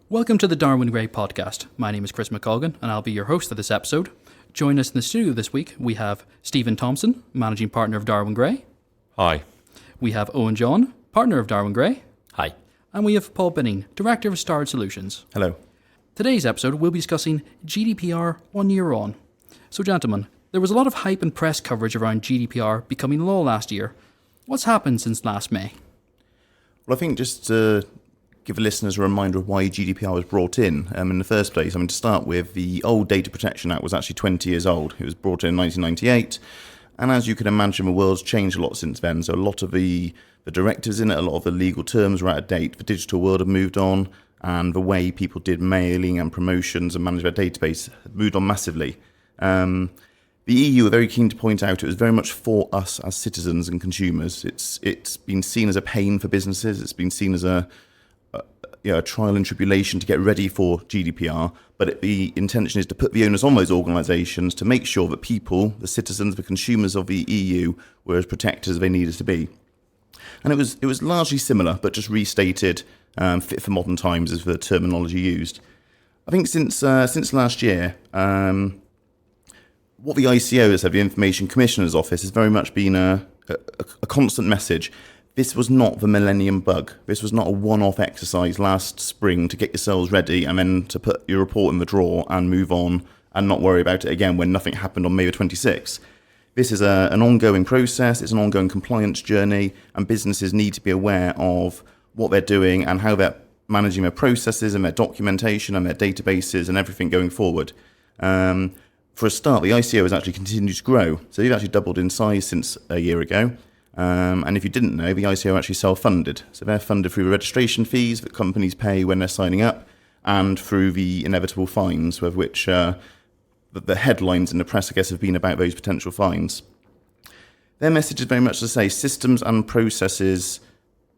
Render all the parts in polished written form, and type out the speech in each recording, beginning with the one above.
Welcome to the Darwin Gray podcast. My name is Chris McColgan and I'll be your host of this episode. Join us in the studio this week. We have Stephen Thompson, Managing Partner of Darwin Gray. Hi. We have Owen John, Partner of Darwin Gray. Hi. And we have Paul Binning, Director of Starred Solutions. Hello. Today's episode we'll be discussing GDPR 1 year on. So gentlemen, there was a lot of hype and press coverage around GDPR becoming law last year. What's happened since last May? Well, I think just to give listeners a reminder of why GDPR was brought in the first place. To start with, the old Data Protection Act was actually 20 years old. It was brought in 1998. And as you can imagine, the world's changed a lot since then. So a lot of the directives in it, a lot of the legal terms were out of date. The digital world had moved on, and the way people did mailing and promotions and manage their database had moved on massively. The EU were very keen to point out it was very much for us as citizens and consumers. It's been seen as a pain for businesses. It's been seen as a trial and tribulation to get ready for GDPR, but the intention is to put the onus on those organisations to make sure that people, the citizens, the consumers of the EU, were as protected as they needed to be. And it was largely similar, but just restated, fit for modern times is the terminology used. I think since last year, what the ICO has said, the Information Commissioner's Office, has very much been a constant message. This was not the millennium bug. This was not a one-off exercise last spring to get yourselves ready and then to put your report in the drawer and move on and not worry about it again when nothing happened on May the 26th. This is an ongoing process. It's an ongoing compliance journey, and businesses need to be aware of what they're doing and how they're managing their processes and their documentation and their databases and everything going forward. For a start, the ICO has actually continued to grow. So they've actually doubled in size since a year ago. And if you didn't know, the ICO are actually self-funded. So they're funded through the registration fees that companies pay when they're signing up and through the inevitable fines, with which the headlines in the press, I guess, have been about those potential fines. Their message is very much to say systems and processes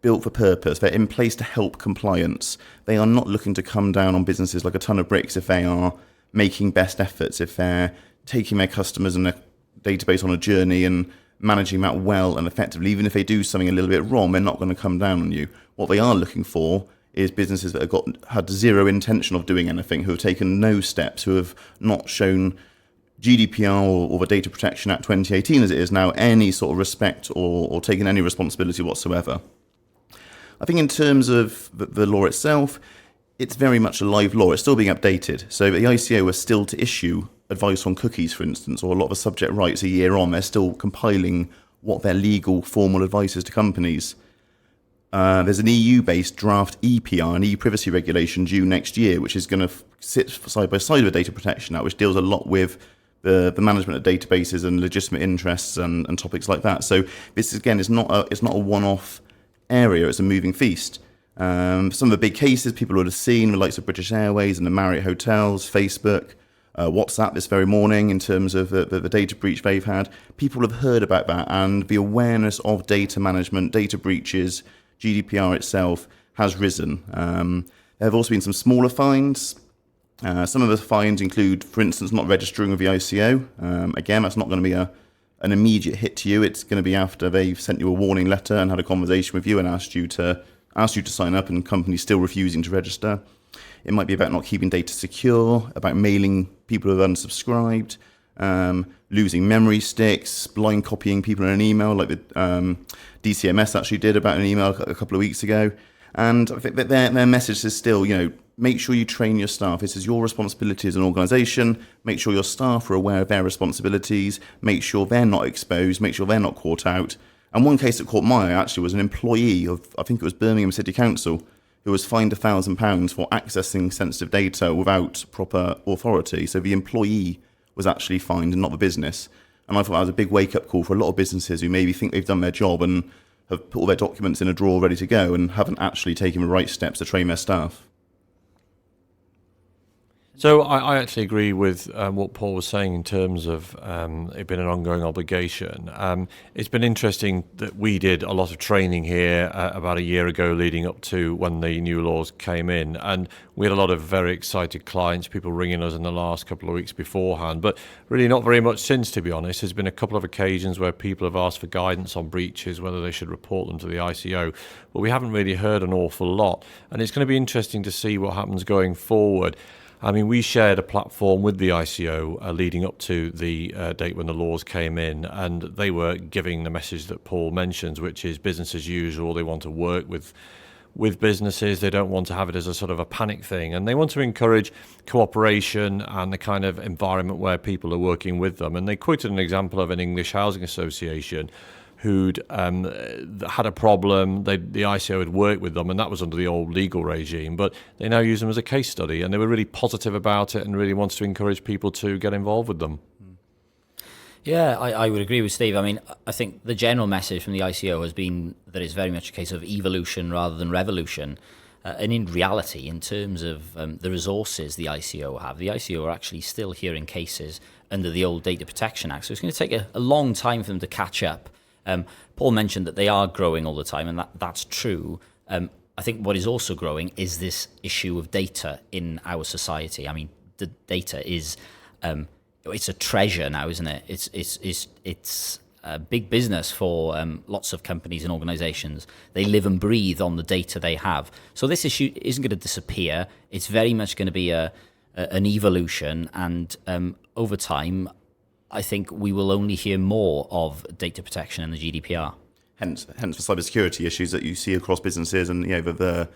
built for purpose. They're in place to help compliance. They are not looking to come down on businesses like a ton of bricks if they are making best efforts, if they're taking their customers and their database on a journey and managing that well and effectively. Even if they do something a little bit wrong, they're not going to come down on you. What they are looking for is businesses that have had zero intention of doing anything, who have taken no steps, who have not shown GDPR or the Data Protection Act 2018 as it is now any sort of respect or taken any responsibility whatsoever. I think in terms of the law itself, it's very much a live law. It's still being updated. So the ICO is still to issue advice on cookies, for instance, or a lot of the subject rights a year on. They're still compiling what their legal formal advice is to companies. There's an EU-based draft EPR, an e-privacy regulation, due next year, which is going to sit side by side with Data Protection Act, which deals a lot with the management of databases and legitimate interests and topics like that. So this, again, is not a one-off area. It's a moving feast. Some of the big cases people would have seen, the likes of British Airways and the Marriott Hotels, Facebook, WhatsApp this very morning in terms of the data breach they've had. People have heard about that, and the awareness of data management, data breaches, GDPR itself has risen. There have also been some smaller fines. Some of the fines include, for instance, not registering with the ICO. Again, that's not going to be an immediate hit to you. It's going to be after they've sent you a warning letter and had a conversation with you and asked you to sign up, and companies still refusing to register. It might be about not keeping data secure, about mailing people who have unsubscribed, losing memory sticks, blind copying people in an email, like the DCMS actually did about an email a couple of weeks ago. And I think that their message is still, make sure you train your staff. This is your responsibility as an organisation. Make sure your staff are aware of their responsibilities. Make sure they're not exposed. Make sure they're not caught out. And one case that caught my eye actually was an employee of, I think it was Birmingham City Council, who was fined £1,000 for accessing sensitive data without proper authority. So the employee was actually fined and not the business. And I thought that was a big wake-up call for a lot of businesses who maybe think they've done their job and have put all their documents in a drawer ready to go and haven't actually taken the right steps to train their staff. So I actually agree with what Paul was saying in terms of it being an ongoing obligation. It's been interesting that we did a lot of training here about a year ago leading up to when the new laws came in. And we had a lot of very excited clients, people ringing us in the last couple of weeks beforehand, but really not very much since, to be honest. There's been a couple of occasions where people have asked for guidance on breaches, whether they should report them to the ICO, but we haven't really heard an awful lot. And it's going to be interesting to see what happens going forward. I mean, we shared a platform with the ICO leading up to the date when the laws came in, and they were giving the message that Paul mentions, which is business as usual. They want to work with businesses. They don't want to have it as a sort of a panic thing, and they want to encourage cooperation and the kind of environment where people are working with them. And they quoted an example of an English housing association who'd had a problem. The ICO had worked with them, and that was under the old legal regime, but they now use them as a case study, and they were really positive about it and really wanted to encourage people to get involved with them. Yeah, I would agree with Steve. I mean, I think the general message from the ICO has been that it's very much a case of evolution rather than revolution. And in reality, in terms of the resources the ICO have, the ICO are actually still hearing cases under the old Data Protection Act. So it's going to take a long time for them to catch up. Paul mentioned that they are growing all the time, and that's true. I think what is also growing is this issue of data in our society. I mean, the data is it's a treasure now, isn't it? It's a big business for lots of companies and organizations. They live and breathe on the data they have. So this issue isn't going to disappear. It's very much going to be an evolution, and over time, I think we will only hear more of data protection in the GDPR. Hence for cybersecurity issues that you see across businesses, and the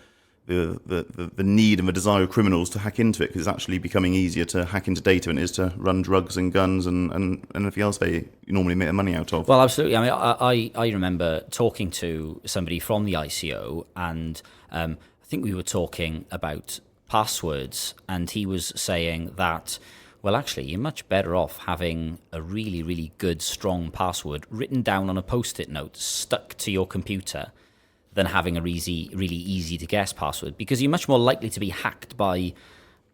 need and the desire of criminals to hack into it, because it's actually becoming easier to hack into data than it is to run drugs and guns and anything else they normally make their money out of. Well, absolutely. I mean, I remember talking to somebody from the ICO, and I think we were talking about passwords, and he was saying that, well, actually, you're much better off having a really, really good, strong password written down on a Post-it note stuck to your computer than having a really easy to guess password, because you're much more likely to be hacked by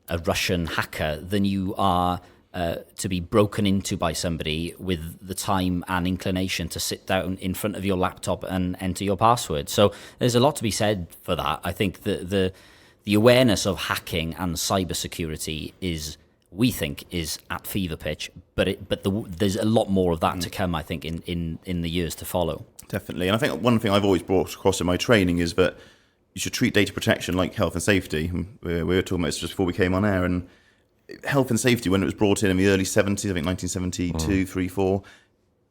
a Russian hacker than you are to be broken into by somebody with the time and inclination to sit down in front of your laptop and enter your password. So there's a lot to be said for that. I think the awareness of hacking and cybersecurity we think is at fever pitch, but there's a lot more of that to come, I think, in the years to follow. Definitely. And I think one thing I've always brought across in my training is that you should treat data protection like health and safety. We were talking about this just before we came on air, and health and safety, when it was brought in the early 70s, I think 1972, 3, 4,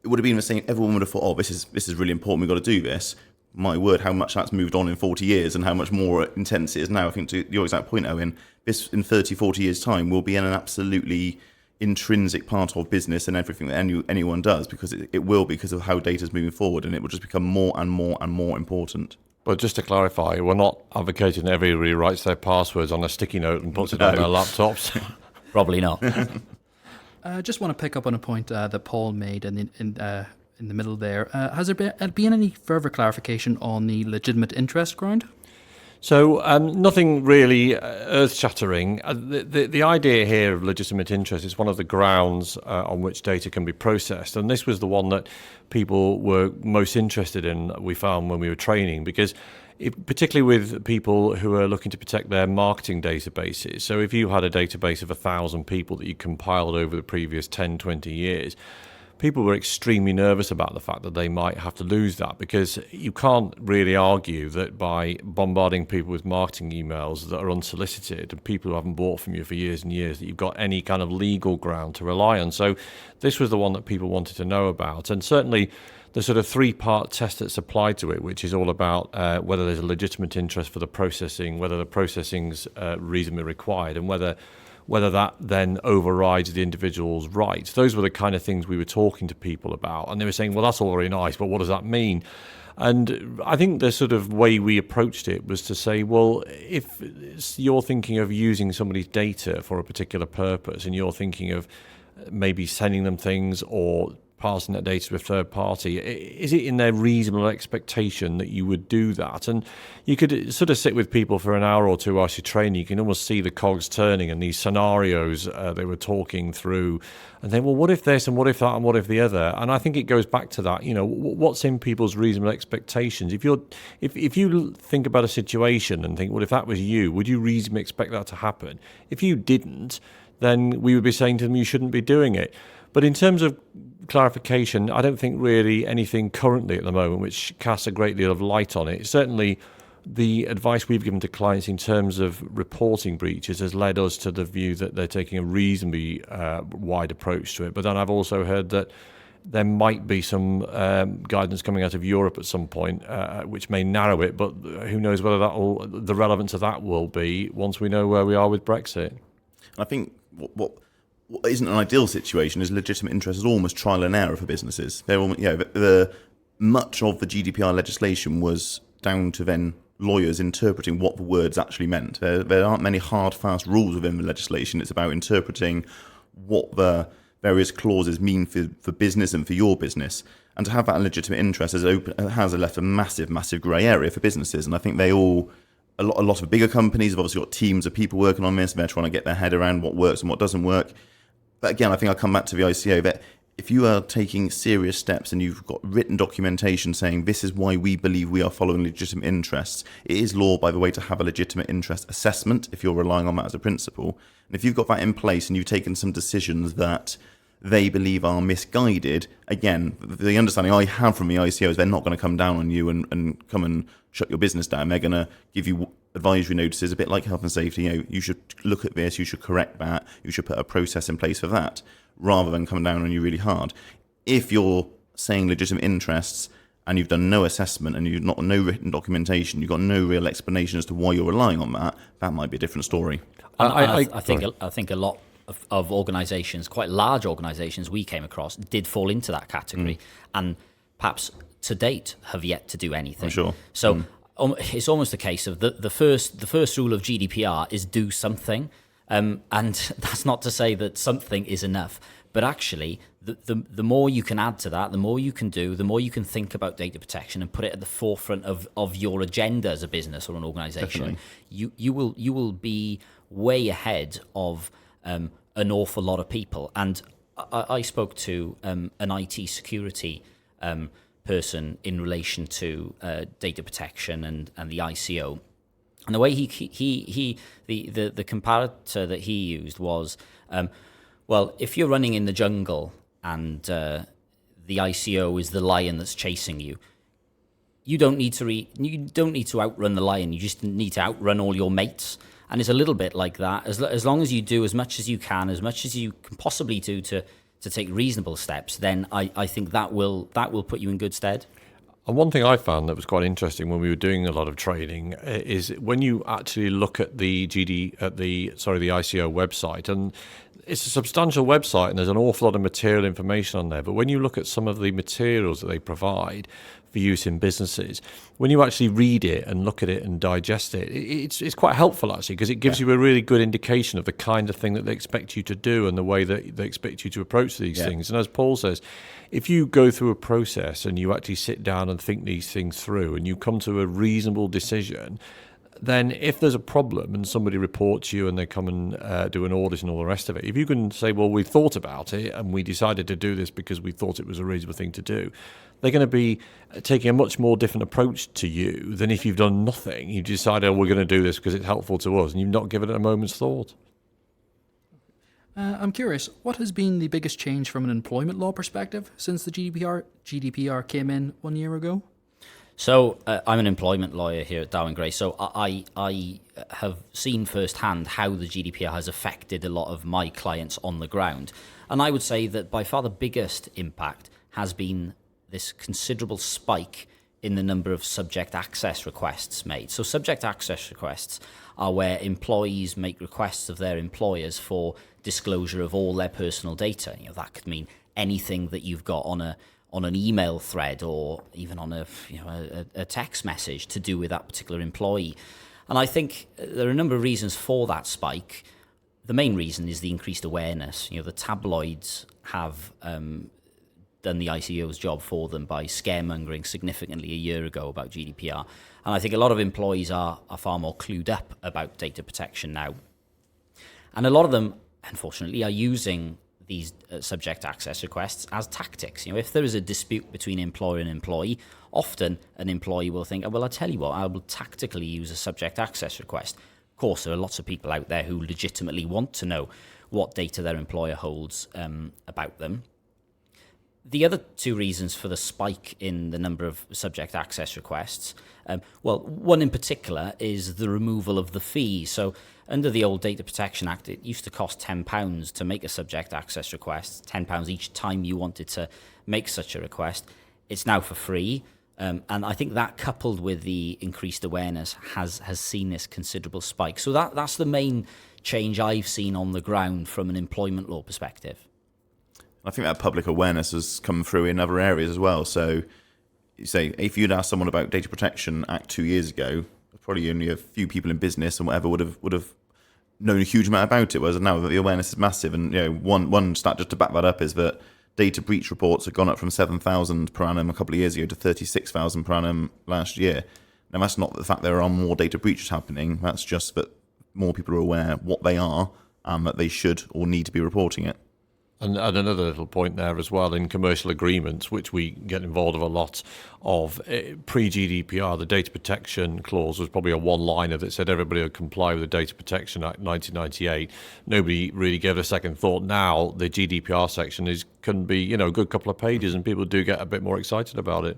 it would have been the same. Everyone would have thought, this is really important, we've got to do this. My word, how much that's moved on in 40 years and how much more intense it is now. I think to your exact point, Owen, this in 30, 40 years' time will be an absolutely intrinsic part of business and everything that anyone does, because it will, because of how data is moving forward, and it will just become more and more and more important. But just to clarify, we're not advocating that everybody writes their passwords on a sticky note and puts it on their laptops. Probably not. I just want to pick up on a point that Paul made in the middle there. Has there been any further clarification on the legitimate interest ground? So nothing really earth-shattering. The idea here of legitimate interest is one of the grounds on which data can be processed. And this was the one that people were most interested in, we found when we were training, because particularly with people who are looking to protect their marketing databases. So if you had a database of 1,000 people that you compiled over the previous 10, 20 years, people were extremely nervous about the fact that they might have to lose that, because you can't really argue that by bombarding people with marketing emails that are unsolicited and people who haven't bought from you for years and years, that you've got any kind of legal ground to rely on. So this was the one that people wanted to know about. And certainly the sort of 3-part test that's applied to it, which is all about whether there's a legitimate interest for the processing, whether the processing's reasonably required, and whether that then overrides the individual's rights. Those were the kind of things we were talking to people about. And they were saying, well, that's all very nice, but what does that mean? And I think the sort of way we approached it was to say, well, if you're thinking of using somebody's data for a particular purpose, and you're thinking of maybe sending them things or passing that data to a third party, is it in their reasonable expectation that you would do that? And you could sort of sit with people for an hour or two whilst you're training. You can almost see the cogs turning and these scenarios they were talking through, and then, well, what if this and what if that and what if the other? And I think it goes back to that, what's in people's reasonable expectations. If you think about a situation and think, well, if that was you, would you reasonably expect that to happen? If you didn't, then we would be saying to them, you shouldn't be doing it. But in terms of clarification, I don't think really anything currently at the moment which casts a great deal of light on it. Certainly, the advice we've given to clients in terms of reporting breaches has led us to the view that they're taking a reasonably wide approach to it. But then I've also heard that there might be some guidance coming out of Europe at some point, which may narrow it. But who knows whether the relevance of that will be once we know where we are with Brexit. I think what isn't an ideal situation is legitimate interest is almost trial and error for businesses. They're almost, much of the GDPR legislation was down to then lawyers interpreting what the words actually meant. There aren't many hard, fast rules within the legislation. It's about interpreting what the various clauses mean for business and for your business. And to have that legitimate interest has left a massive, massive grey area for businesses. And I think a lot of bigger companies have obviously got teams of people working on this. They're trying to get their head around what works and what doesn't work. But again, I think I'll come back to the ICO that if you are taking serious steps and you've got written documentation saying this is why we believe we are following legitimate interests, it is law, by the way, to have a legitimate interest assessment if you're relying on that as a principle. And if you've got that in place and you've taken some decisions that they believe are misguided, again, the understanding I have from the ICO is they're not going to come down on you and come and shut your business down. They're going to give you advisory notices, a bit like health and safety. You should look at this, you should correct that, you should put a process in place for that, rather than coming down on you really hard. If you're saying legitimate interests and you've done no assessment and you've got no written documentation, you've got no real explanation as to why you're relying on that, that might be a different story. I think a lot of organisations, quite large organisations we came across, did fall into that category, and perhaps to date have yet to do anything. I'm sure. So it's almost a case of the first rule of GDPR is do something, and that's not to say that something is enough, but actually the more you can add to that, the more you can do, the more you can think about data protection and put it at the forefront of your agenda as a business or an organisation. You will be way ahead of an awful lot of people. And I spoke to an IT security person in relation to data protection and the ICO. And the way the comparator that he used was, well, if you're running in the jungle and the ICO is the lion that's chasing you, you don't need to outrun the lion. You just need to outrun all your mates. And it's a little bit like that. As long as you do as much as you can, as much as you can possibly do to take reasonable steps, then I think that will put you in good stead. And one thing I found that was quite interesting when we were doing a lot of training is when you actually look at the ICO website, and it's a substantial website and there's an awful lot of material information on there. But when you look at some of the materials that they provide for use in businesses, when you actually read it and look at it and digest it, it's quite helpful actually, because it gives you a really good indication of the kind of thing that they expect you to do and the way that they expect you to approach these things. And as Paul says, if you go through a process and you actually sit down and think these things through and you come to a reasonable decision, then if there's a problem and somebody reports you and they come and do an audit and all the rest of it, if you can say, well, we thought about it and we decided to do this because we thought it was a reasonable thing to do, they're going to be taking a much more different approach to you than if you've done nothing. You decide, oh, we're going to do this because it's helpful to us, and you've not given it a moment's thought. I'm curious, what has been the biggest change from an employment law perspective since the GDPR came in 1 year ago? So I'm an employment lawyer here at Darwin Gray, so I have seen firsthand how the GDPR has affected a lot of my clients on the ground. And I would say that by far the biggest impact has been this considerable spike in the number of subject access requests made. So subject access requests are where employees make requests of their employers for disclosure of all their personal data. You know, that could mean anything that you've got on an email thread or even on a text message to do with that particular employee. And I think there are a number of reasons for that spike. The main reason is the increased awareness. You know, the tabloids have done the ICO's job for them by scaremongering significantly a year ago about GDPR. And I think a lot of employees are far more clued up about data protection now. And a lot of them, unfortunately, are using these subject access requests as tactics. If there is a dispute between employer and employee, often an employee will think, well, I'll tell you what, I will tactically use a subject access request. Of course, there are lots of people out there who legitimately want to know what data their employer holds about them. The other two reasons for the spike in the number of subject access requests, one in particular is the removal of the fee. So under the old Data Protection Act, it used to cost £10 to make a subject access request, £10 each time you wanted to make such a request. It's now for free. And I think that, coupled with the increased awareness, has seen this considerable spike. So that's the main change I've seen on the ground from an employment law perspective. I think that public awareness has come through in other areas as well. So, you say, if you'd asked someone about Data Protection Act 2 years ago, probably only a few people in business and whatever would have known a huge amount about it. Whereas now the awareness is massive, and one stat just to back that up is that data breach reports have gone up from 7,000 per annum a couple of years ago to 36,000 per annum last year. Now, that's not the fact there are more data breaches happening. That's just that more people are aware what they are and that they should or need to be reporting it. And another little point there as well, in commercial agreements, which we get involved with a lot of, pre-GDPR, the data protection clause was probably a one-liner that said everybody would comply with the Data Protection Act 1998. Nobody really gave it a second thought. Now the GDPR section can be a good couple of pages, and people do get a bit more excited about it.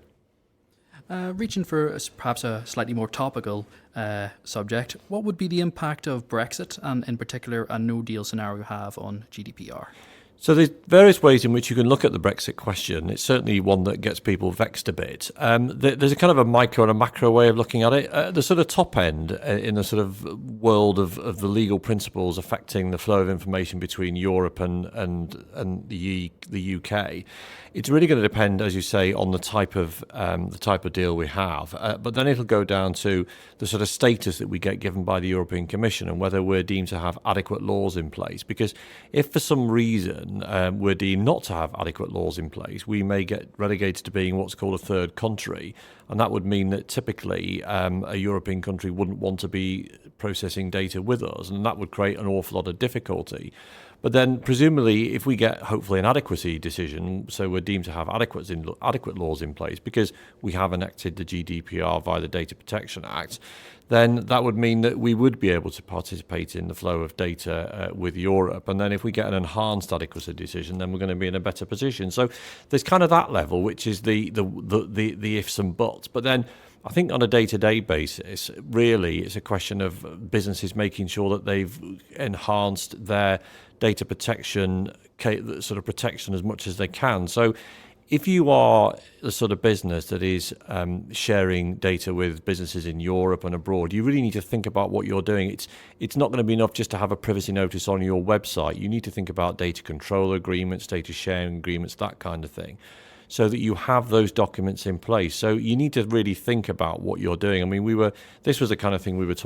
Reaching for perhaps a slightly more topical subject, what would be the impact of Brexit, and in particular a no-deal scenario, have on GDPR? So there's various ways in which you can look at the Brexit question. It's certainly one that gets people vexed a bit. There's a kind of a micro and a macro way of looking at it. The sort of top end in the sort of world of the legal principles affecting the flow of information between Europe and the UK, it's really going to depend, as you say, on the type of deal we have. But then it'll go down to the sort of status that we get given by the European Commission and whether we're deemed to have adequate laws in place. Because if for some reason we're deemed not to have adequate laws in place, we may get relegated to being what's called a third country. And that would mean that typically a European country wouldn't want to be processing data with us, and that would create an awful lot of difficulty. But then presumably if we get hopefully an adequacy decision, so we're deemed to have adequate laws in place because we have enacted the GDPR via the Data Protection Act, then that would mean that we would be able to participate in the flow of data with Europe. And then if we get an enhanced adequacy decision, then we're going to be in a better position. So there's kind of that level, which is the ifs and buts. But then I think on a day-to-day basis, really, it's a question of businesses making sure that they've enhanced their data protection sort of protection as much as they can. So if you are the sort of business that is sharing data with businesses in Europe and abroad, you really need to think about what you're doing. It's not going to be enough just to have a privacy notice on your website. You need to think about data control agreements, data sharing agreements, that kind of thing, so that you have those documents in place. So you need to really think about what you're doing. I mean, this was the kind of thing we've been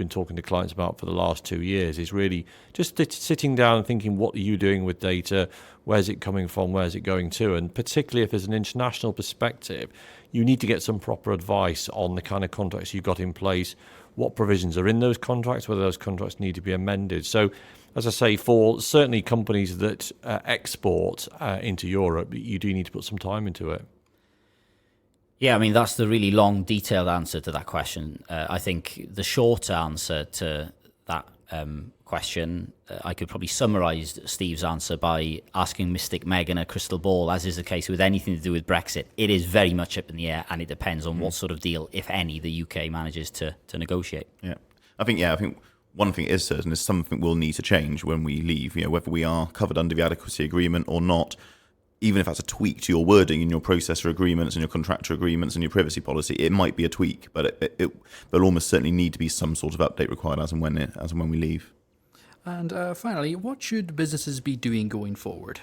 talking to clients about for the last 2 years, is really just sitting down and thinking, what are you doing with data? Where's it coming from? Where's it going to? And particularly if there's an international perspective, you need to get some proper advice on the kind of contracts you've got in place, what provisions are in those contracts, whether those contracts need to be amended. So, as I say, for certainly companies that export into Europe, you do need to put some time into it. Yeah, I mean, that's the really long, detailed answer to that question. I think the short answer to that question, I could probably summarise Steve's answer by asking Mystic Meg in a crystal ball, as is the case with anything to do with Brexit. It is very much up in the air, and it depends on what sort of deal, if any, the UK manages to negotiate. Yeah, I think one thing is certain is something will need to change when we leave. Whether we are covered under the adequacy agreement or not, even if that's a tweak to your wording in your processor agreements and your contractor agreements and your privacy policy, it might be a tweak, but there'll almost certainly need to be some sort of update required as and when we leave. And finally, what should businesses be doing going forward?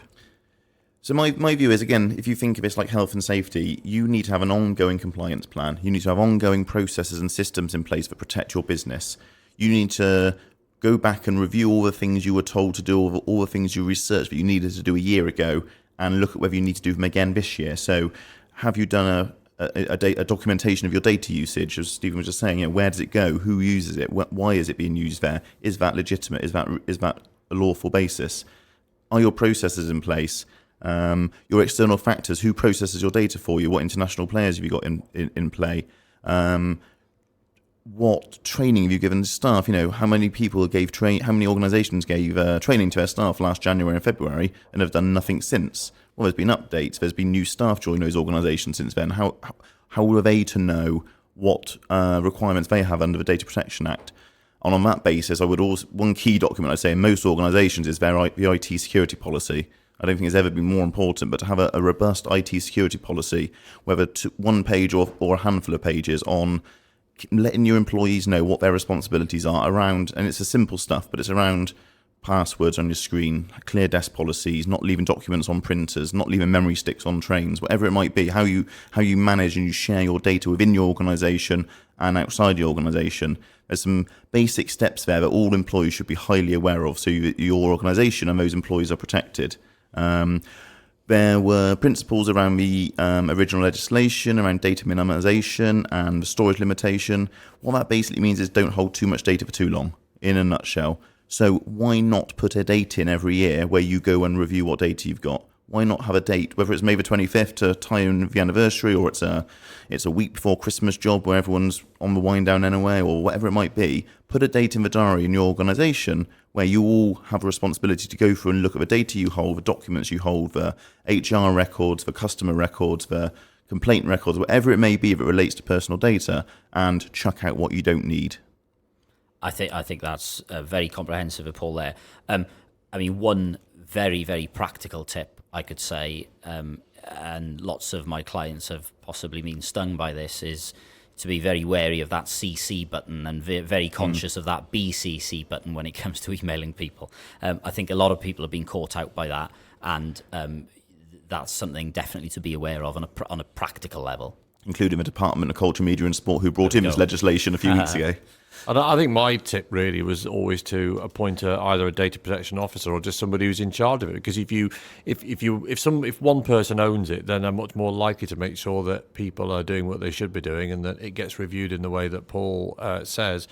So my view is, again, if you think of it like health and safety, you need to have an ongoing compliance plan. You need to have ongoing processes and systems in place that protect your business. You need to go back and review all the things you were told to do, all the things you researched that you needed to do a year ago, and look at whether you need to do them again this year. So have you done a documentation of your data usage? As Stephen was just saying, where does it go? Who uses it? Why is it being used there? Is that legitimate? Is that a lawful basis? Are your processes in place? Your external factors, who processes your data for you? What international players have you got in play? What training have you given to staff? How many people how many organisations gave training to their staff last January and February and have done nothing since? Well, there's been updates. There's been new staff join those organisations since then. How are they to know what requirements they have under the Data Protection Act? And on that basis, one key document I'd say in most organisations is the IT security policy. I don't think it's ever been more important, but to have a robust IT security policy, whether one page or a handful of pages on letting your employees know what their responsibilities are around, and it's the simple stuff, but it's around passwords on your screen, clear desk policies, not leaving documents on printers, not leaving memory sticks on trains, whatever it might be, how you manage and you share your data within your organisation and outside your organisation. There's some basic steps there that all employees should be highly aware of, so that your organisation and those employees are protected. There were principles around the original legislation, around data minimisation and the storage limitation. What that basically means is don't hold too much data for too long, in a nutshell. So why not put a date in every year where you go and review what data you've got? Why not have a date, whether it's May the 25th to tie in the anniversary, or it's a week before Christmas job where everyone's on the wind down anyway, or whatever it might be. Put a date in the diary in your organisation where you all have a responsibility to go through and look at the data you hold, the documents you hold, the HR records, the customer records, the complaint records, whatever it may be that relates to personal data, and chuck out what you don't need. I think that's very comprehensive, Paul, there. One very, very practical tip I could say, and lots of my clients have possibly been stung by this, is to be very wary of that CC button and very conscious of that BCC button when it comes to emailing people. I think a lot of people have been caught out by that, and that's something definitely to be aware of on a practical level. Including the Department of Culture, Media and Sport, who brought in this legislation a few weeks ago. I think my tip really was always to appoint either a data protection officer or just somebody who's in charge of it. Because if one person owns it, then they're much more likely to make sure that people are doing what they should be doing, and that it gets reviewed in the way that Paul says,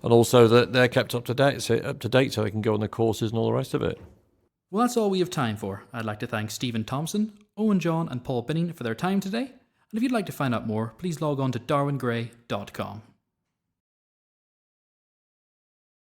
and also that they're kept up to date, so they can go on the courses and all the rest of it. Well, that's all we have time for. I'd like to thank Stephen Thompson, Owen John, and Paul Binning for their time today. And if you'd like to find out more, please log on to darwingray.com.